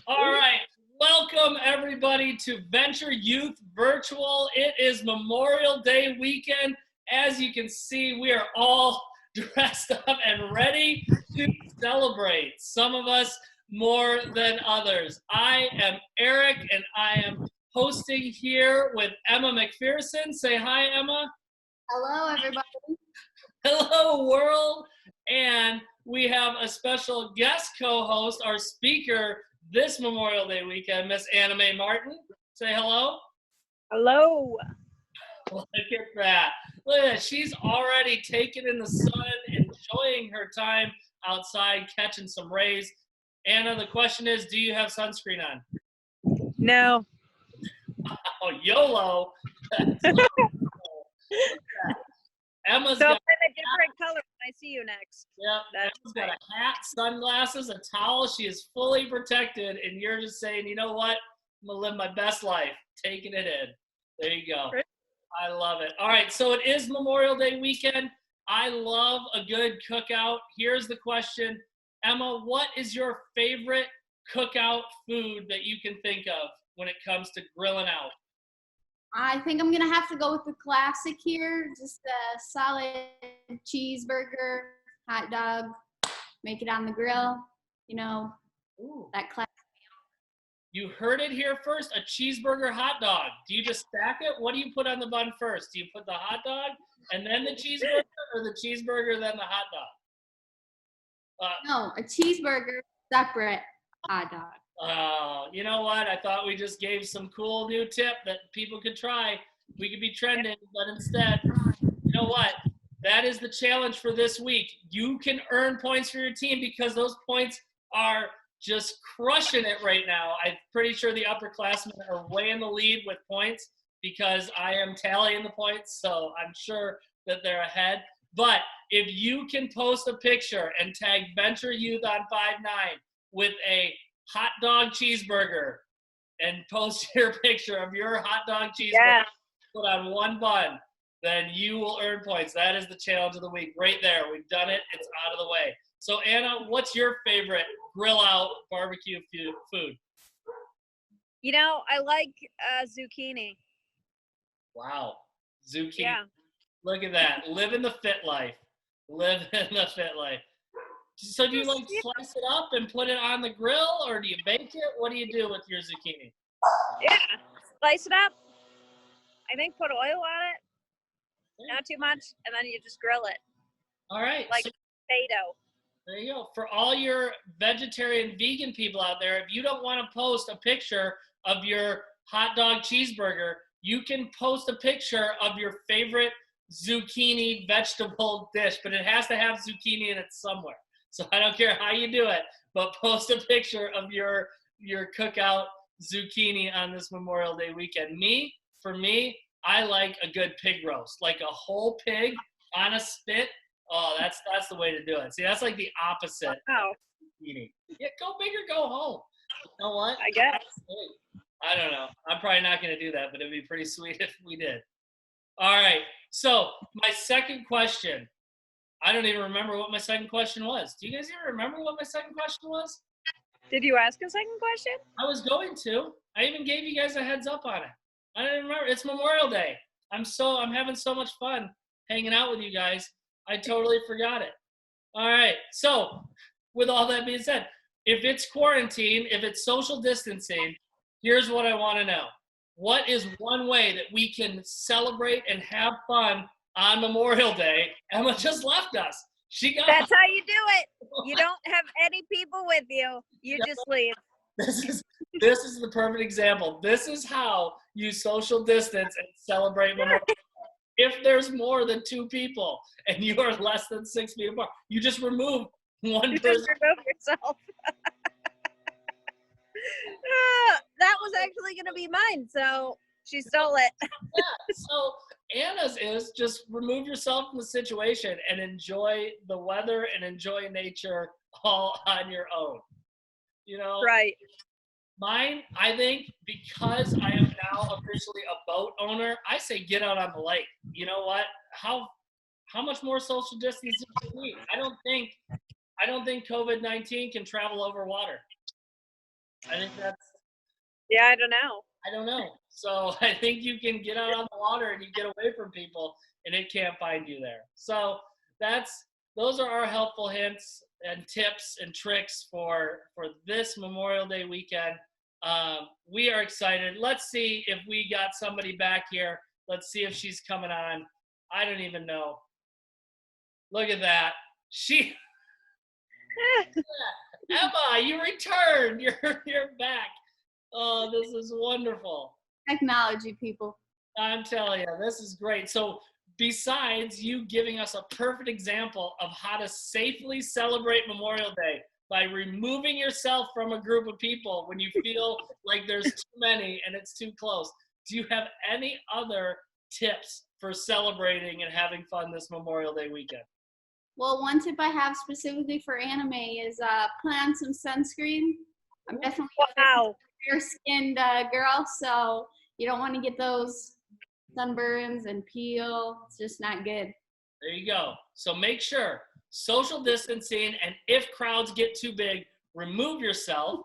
All right. Welcome, everybody, to Venture Youth Virtual. It is Memorial Day weekend. As you can see, we are all dressed up and ready to celebrate. Some of us more than others. I am Eric, and I am hosting here with Emma McPherson. Say hi, Emma. Hello, everybody. Hello, world. And we have a special guest co-host, our speaker this Memorial Day weekend, Miss Anna Mae Martin. Say hello. Hello. Look at that. Look at that. She's already taken in the sun, enjoying her time outside, catching some rays. Anna, the question is, do you have sunscreen on? No. Oh, YOLO. Emma's So got I'm a different color when I see you next. Yep, Emma's got a hat, sunglasses, a towel. She is fully protected, and you're just saying, you know what? I'm going to live my best life, taking it in. There you go. I love it. All right, so it is Memorial Day weekend. I love a good cookout. Here's the question. Emma, what is your favorite cookout food that you can think of when it comes to grilling out? I think I'm going to have to go with the classic here. Just a solid cheeseburger, hot dog, make it on the grill. You know, Ooh. that classic. You heard it here first, a cheeseburger hot dog. Do you just stack it? What do you put on the bun first? Do you put the hot dog and then the cheeseburger, or the cheeseburger then the hot dog? No, a cheeseburger, separate hot dog. Oh, you know what? I thought we just gave some cool new tip that people could try. We could be trending, but instead, you know what? That is the challenge for this week. You can earn points for your team because those points are just crushing it right now. I'm pretty sure the upperclassmen are way in the lead with points because I am tallying the points, so I'm sure that they're ahead. But if you can post a picture and tag Venture Youth on 5'9" with a hot dog cheeseburger and post your picture of your hot dog cheeseburger put on one bun, then you will earn points. That is the challenge of the week right there. We've done it. It's out of the way. So Anna, what's your favorite grill out barbecue food? You know, I like zucchini. Wow. Zucchini. Yeah. Look at that. Living the fit life. Living the fit life. So do you like slice it up and put it on the grill, or do you bake it? What do you do with your zucchini? Yeah. Slice it up. I think put oil on it. Not too much. And then you just grill it. All right. Like potato. There you go. For all your vegetarian, vegan people out there, if you don't want to post a picture of your hot dog cheeseburger, you can post a picture of your favorite zucchini vegetable dish, but it has to have zucchini in it somewhere. So I don't care how you do it, but post a picture of your cookout zucchini on this Memorial Day weekend. For me, I like a good pig roast, like a whole pig on a spit. Oh, that's the way to do it. See, that's like the opposite. Oh. Eating. Yeah, go big or go home. You know what? I guess. I don't know. I'm probably not going to do that, but it'd be pretty sweet if we did. All right. So my second question. I don't even remember what my second question was. Do you guys even remember what my second question was? Did you ask a second question? I was going to. I even gave you guys a heads up on it. I didn't remember. It's Memorial Day. I'm having so much fun hanging out with you guys. I totally forgot it. All right. So with all that being said, if it's quarantine, if it's social distancing, here's what I want to know. What is one way that we can celebrate and have fun on Memorial Day? Emma just left us. That's how you do it. You don't have any people with you. You just leave. This is the perfect example. This is how you social distance and celebrate Memorial Day. If there's more than 2 people and you are less than 6 feet apart, you just remove one person. Just remove yourself. That was actually going to be mine, so she stole it. Yeah, so Anna's is just remove yourself from the situation and enjoy the weather and enjoy nature all on your own. You know? Right. Mine, I think, because I am now officially a boat owner, I say get out on the lake. You know what? How much more social distancing do you need? I don't think COVID-19 can travel over water. I think that's, Yeah, I don't know. I don't know. So I think you can get out on the water and you get away from people and it can't find you there. So those are our helpful hints and tips and tricks for this Memorial Day weekend. We are excited. Let's see if we got somebody back here. Let's see if she's coming on. I don't even know. Look at that. Emma, you returned. You're back. Oh, this is wonderful. Technology, people. I'm telling you, this is great. So besides you giving us a perfect example of how to safely celebrate Memorial Day by removing yourself from a group of people when you feel like there's too many and it's too close, do you have any other tips for celebrating and having fun this Memorial Day weekend? Well, one tip I have specifically for anime is put on some sunscreen. I'm definitely Wow. a fair-skinned girl, so you don't want to get those sunburns and peel. It's just not good. There you go. So make sure social distancing, and if crowds get too big, remove yourself.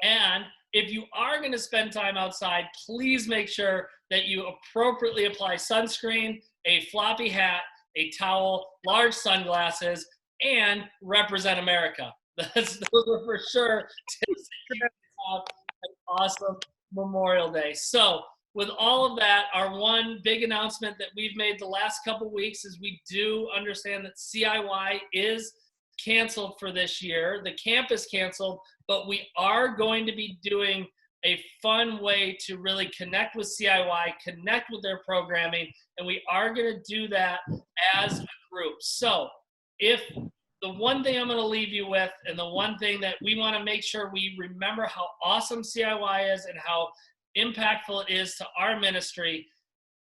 And if you are going to spend time outside, please make sure that you appropriately apply sunscreen, a floppy hat, a towel, large sunglasses, and represent America. Those are for sure tips to have an awesome Memorial Day. So with all of that, our one big announcement that we've made the last couple weeks is we do understand that CIY is canceled for this year. The camp is canceled, but we are going to be doing a fun way to really connect with CIY, connect with their programming, and we are going to do that as a group. So if the one thing I'm going to leave you with, and the one thing that we want to make sure we remember how awesome CIY is and how impactful it is to our ministry.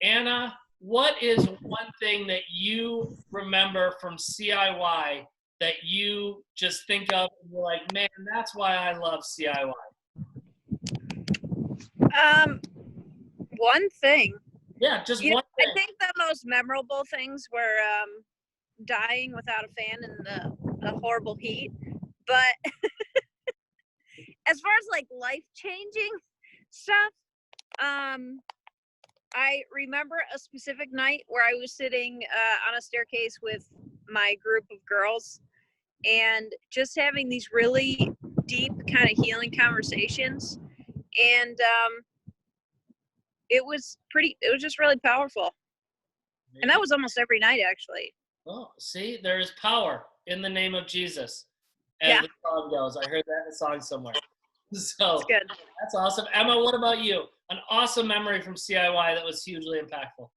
Anna, what is one thing that you remember from CIY that you just think of and you're like, man, that's why I love CIY? One thing. Yeah, just one thing. I think the most memorable things were dying without a fan in the horrible heat. But as far as like life-changing stuff, I remember a specific night where I was sitting on a staircase with my group of girls and just having these really deep kind of healing conversations. And it was just really powerful. And that was almost every night, actually. Oh, see, there is power in the name of Jesus, as Yeah. the song goes. I heard that in a song somewhere. So That's good. that's awesome. Emma, what about you? An awesome memory from CIY that was hugely impactful.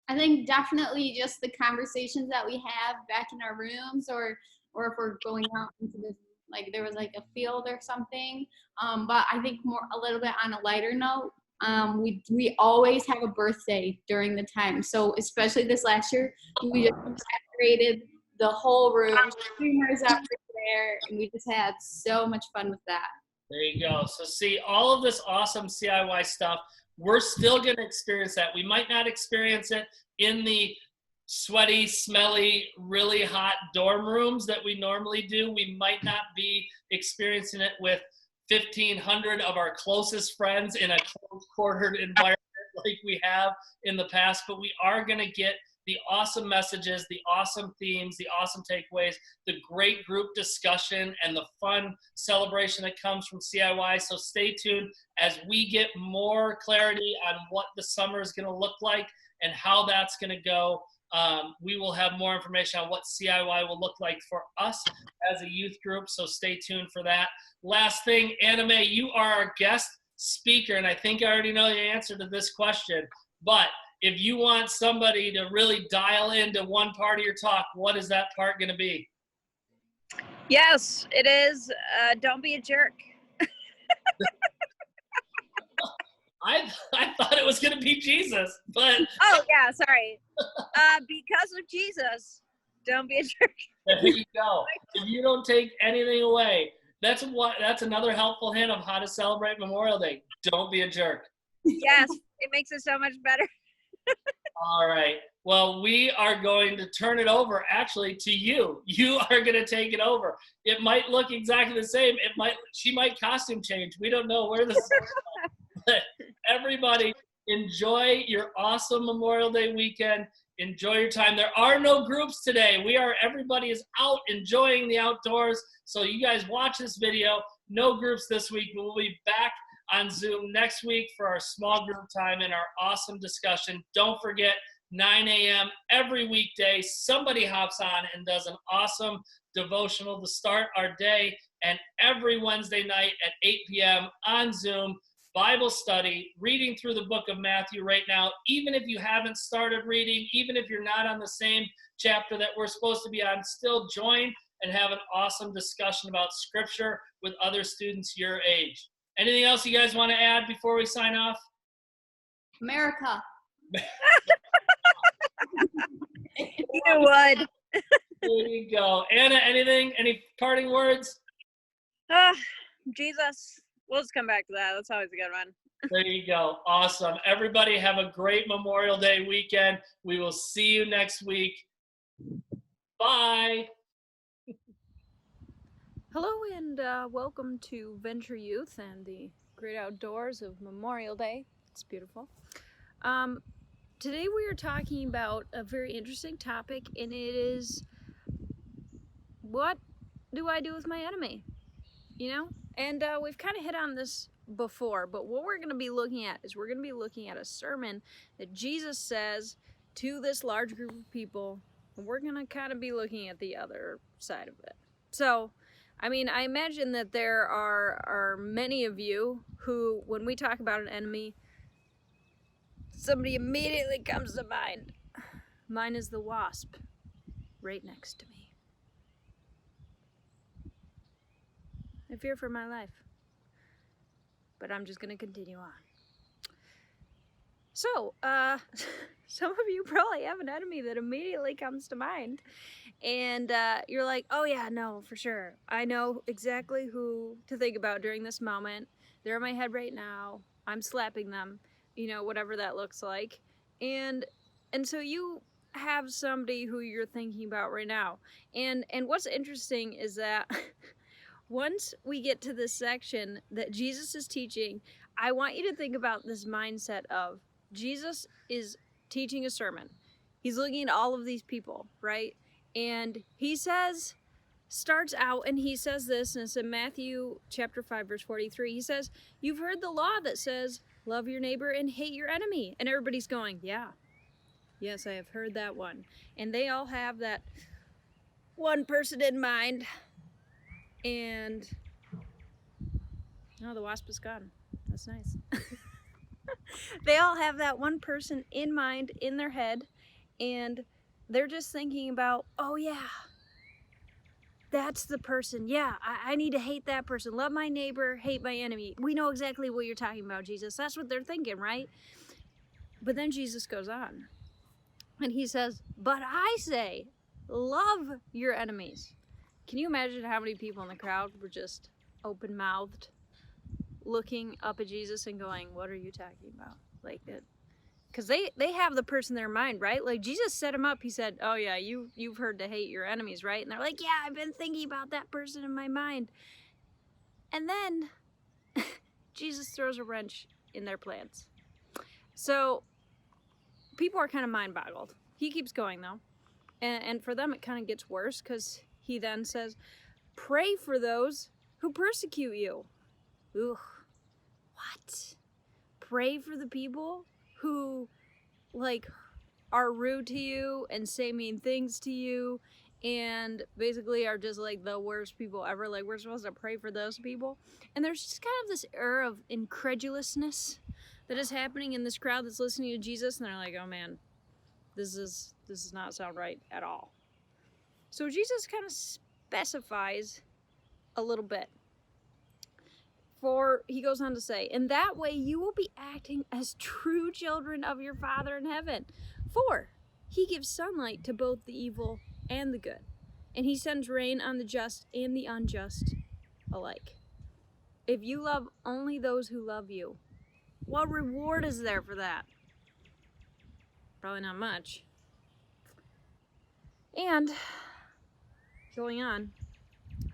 I think definitely just the conversations that we have back in our rooms, or if we're going out into this, like there was like a field or something. But I think a little bit on a lighter note, we always have a birthday during the time. So especially this last year, we just decorated the whole room, streamers up there, and we just had so much fun with that. There you go. So see, all of this awesome CIY stuff, we're still going to experience that. We might not experience it in the sweaty, smelly, really hot dorm rooms that we normally do. We might not be experiencing it with 1,500 of our closest friends in a close-quartered environment like we have in the past, but we are going to get the awesome messages, the awesome themes, the awesome takeaways, the great group discussion, and the fun celebration that comes from CIY. So stay tuned as we get more clarity on what the summer is going to look like and how that's going to go. We will have more information on what CIY will look like for us as a youth group, so stay tuned for that. Last thing, Anna Mae, you are our guest speaker, and I think I already know the answer to this question, but if you want somebody to really dial into one part of your talk, what is that part going to be? Yes, it is. Don't be a jerk. I thought it was going to be Jesus, but Oh, yeah, sorry. Because of Jesus, don't be a jerk. there you go. If you don't take anything away, that's another helpful hint of how to celebrate Memorial Day. Don't be a jerk. Yes, it makes it so much better. All right. Well, we are going to turn it over actually to you. You are going to take it over. It might look exactly the same. She might costume change. We don't know where this. But everybody, enjoy your awesome Memorial Day weekend. Enjoy your time. There are no groups today. Everybody is out enjoying the outdoors. So you guys watch this video. No groups this week. We'll be back on Zoom next week for our small group time and our awesome discussion. Don't forget, 9 a.m. every weekday, somebody hops on and does an awesome devotional to start our day. And every Wednesday night at 8 p.m. on Zoom, Bible study, reading through the book of Matthew right now. Even if you haven't started reading, even if you're not on the same chapter that we're supposed to be on, still join and have an awesome discussion about Scripture with other students your age. Anything else you guys want to add before we sign off? America. You would. There you go. Anna, anything? Any parting words? Jesus. We'll just come back to that. That's always a good one. There you go. Awesome. Everybody have a great Memorial Day weekend. We will see you next week. Bye. Hello and welcome to Venture Youth and the great outdoors of Memorial Day. It's beautiful. Today we are talking about a very interesting topic, and it is, what do I do with my enemy? You know? And we've kind of hit on this before, but what we're going to be looking at is we're going to be looking at a sermon that Jesus says to this large group of people, and we're going to kind of be looking at the other side of it. So, I mean, I imagine that there are many of you who, when we talk about an enemy, somebody immediately comes to mind. Mine is the wasp, right next to me. I fear for my life, but I'm just going to continue on. So, some of you probably have an enemy that immediately comes to mind, and you're like, oh yeah, no, for sure. I know exactly who to think about during this moment. They're in my head right now. I'm slapping them, you know, whatever that looks like. And so you have somebody who you're thinking about right now. And what's interesting is that once we get to this section that Jesus is teaching, I want you to think about this mindset of Jesus is teaching a sermon. He's looking at all of these people, right? And he starts out and he says this, and it's in Matthew chapter 5, verse 43. He says, you've heard the law that says, love your neighbor and hate your enemy. And everybody's going, yeah, yes, I have heard that one. And they all have that one person in mind. And no, the wasp is gone. That's nice. They all have that one person in mind, in their head, and they're just thinking about, oh yeah, that's the person. Yeah, I need to hate that person. Love my neighbor, hate my enemy. We know exactly what you're talking about, Jesus. That's what they're thinking, right? But then Jesus goes on, and he says, but I say, love your enemies. Can you imagine how many people in the crowd were just open-mouthed, looking up at Jesus and going, what are you talking about? Like that, because they have the person in their mind, right? Like Jesus set him up. He said, oh yeah, you've heard to hate your enemies, right? And they're like, yeah, I've been thinking about that person in my mind. And then Jesus throws a wrench in their plans. So people are kind of mind-boggled. He keeps going though. And for them it kind of gets worse, because he then says, pray for those who persecute you. Ugh. What? Pray for the people who, like, are rude to you and say mean things to you and basically are just, like, the worst people ever. Like, we're supposed to pray for those people. And there's just kind of this air of incredulousness that is happening in this crowd that's listening to Jesus, and they're like, oh man, this does not sound right at all. So Jesus kind of specifies a little bit. For he goes on to say, in that way you will be acting as true children of your Father in heaven. For he gives sunlight to both the evil and the good, and he sends rain on the just and the unjust alike. If you love only those who love you, what reward is there for that? Probably not much. And going on,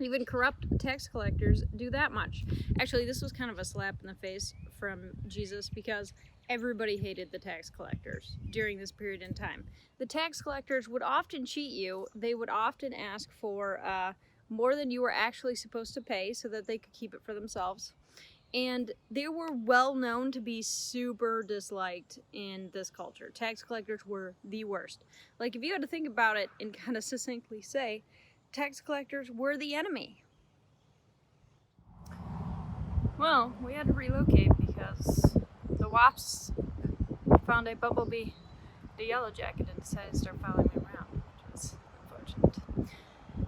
even corrupt tax collectors do that much. Actually, this was kind of a slap in the face from Jesus because everybody hated the tax collectors during this period in time. The tax collectors would often cheat you. They would often ask for more than you were actually supposed to pay so that they could keep it for themselves. And they were well known to be super disliked in this culture. Tax collectors were the worst. Like, if you had to think about it and kind of succinctly say, tax collectors were the enemy. Well, we had to relocate because the wasps found a bumblebee, the yellow jacket, and decided to start following me around, which was unfortunate.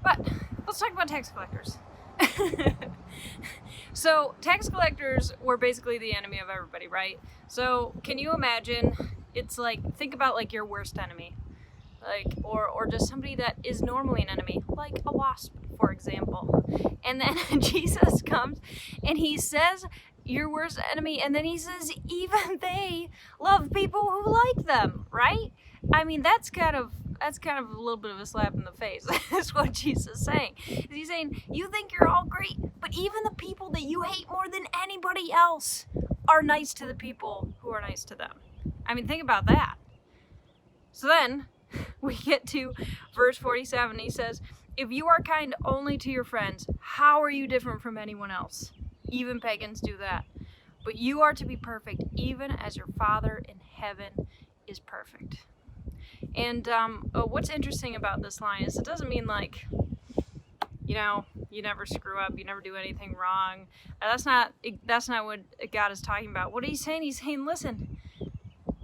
But let's talk about tax collectors. So tax collectors were basically the enemy of everybody, right? So can you imagine, it's like, think about like your worst enemy, like, or just somebody that is normally an enemy, like a wasp, for example. And then Jesus comes and he says your worst enemy, and then he says even they love people who like them, right? I mean, that's kind of a little bit of a slap in the face. That's what Jesus is saying. He's saying, you think you're all great, but even the people that you hate more than anybody else are nice to the people who are nice to them. I mean, think about that. So then we get to verse 47. He says, if you are kind only to your friends, how are you different from anyone else? Even pagans do that. But you are to be perfect, even as your Father in heaven is perfect. And what's interesting about this line is it doesn't mean like, you know, you never screw up, you never do anything wrong. That's not what God is talking about. What he's saying, listen,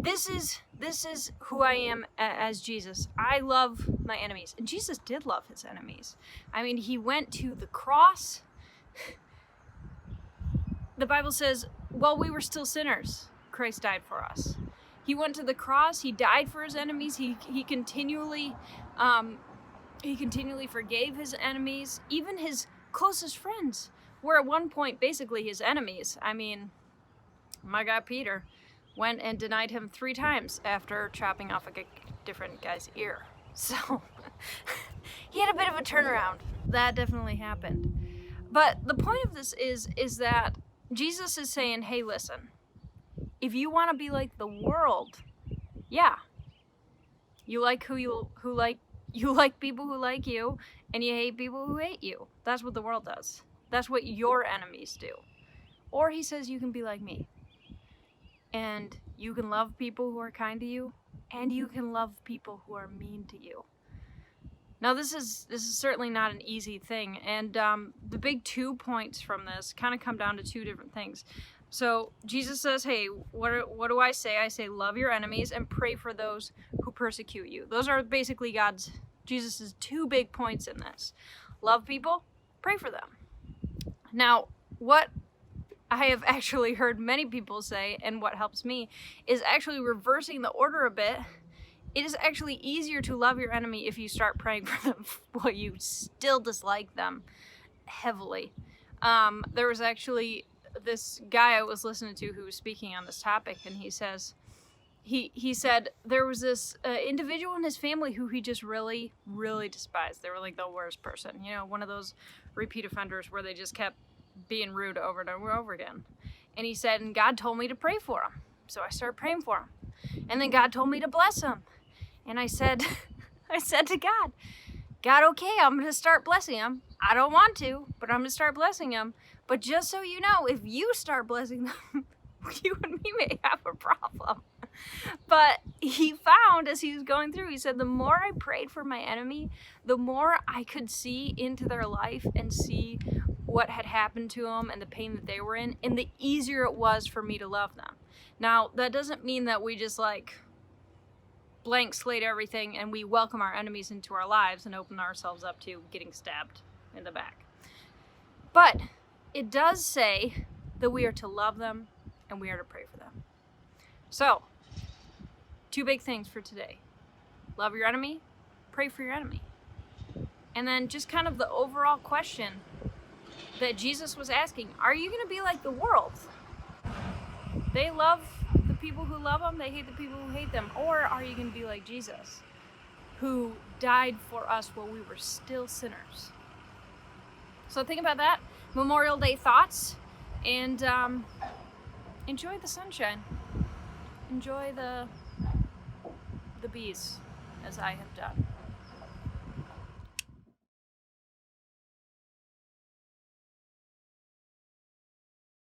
this is who I am as Jesus. I love my enemies. And Jesus did love his enemies. I mean, he went to the cross. The Bible says, while we were still sinners, Christ died for us. He went to the cross. He died for his enemies. He continually forgave his enemies. Even his closest friends were at one point basically his enemies. I mean, my guy Peter went and denied him 3 times after chopping off a different guy's ear. So he had a bit of a turnaround. That definitely happened. But the point of this is that Jesus is saying, hey, listen, if you want to be like the world, yeah, you like people who like you, and you hate people who hate you. That's what the world does. That's what your enemies do. Or he says you can be like me, and you can love people who are kind to you, and you can love people who are mean to you. Now this is certainly not an easy thing, and the big 2 points from this kind of come down to 2 different things. So Jesus says, hey, what do I say? I say love your enemies and pray for those who persecute you. Those are basically Jesus' 2 big points in this. Love people, pray for them. Now, what I have actually heard many people say, and what helps me, is actually reversing the order a bit. It is actually easier to love your enemy if you start praying for them while you still dislike them heavily. There was actually this guy I was listening to who was speaking on this topic, and he says, he said there was this individual in his family who he just really, really despised. They were like the worst person. You know, one of those repeat offenders where they just kept being rude over and over and over again. And he said, and God told me to pray for him. So I started praying for him. And then God told me to bless him. And I said to God, okay, I'm going to start blessing him. I don't want to, but I'm going to start blessing him. But just so you know, if you start blessing them, you and me may have a problem. But he found, as he was going through, he said, the more I prayed for my enemy, the more I could see into their life and see what had happened to them and the pain that they were in, and the easier it was for me to love them. Now, that doesn't mean that we just like blank slate everything and we welcome our enemies into our lives and open ourselves up to getting stabbed in the back. But it does say that we are to love them and we are to pray for them. So, 2 big things for today. Love your enemy, pray for your enemy. And then just kind of the overall question that Jesus was asking, are you going to be like the world? They love the people who love him, they hate the people who hate them. Or are you going to be like Jesus, who died for us while we were still sinners? So think about that. Memorial Day thoughts. And enjoy the sunshine. Enjoy the bees, as I have done.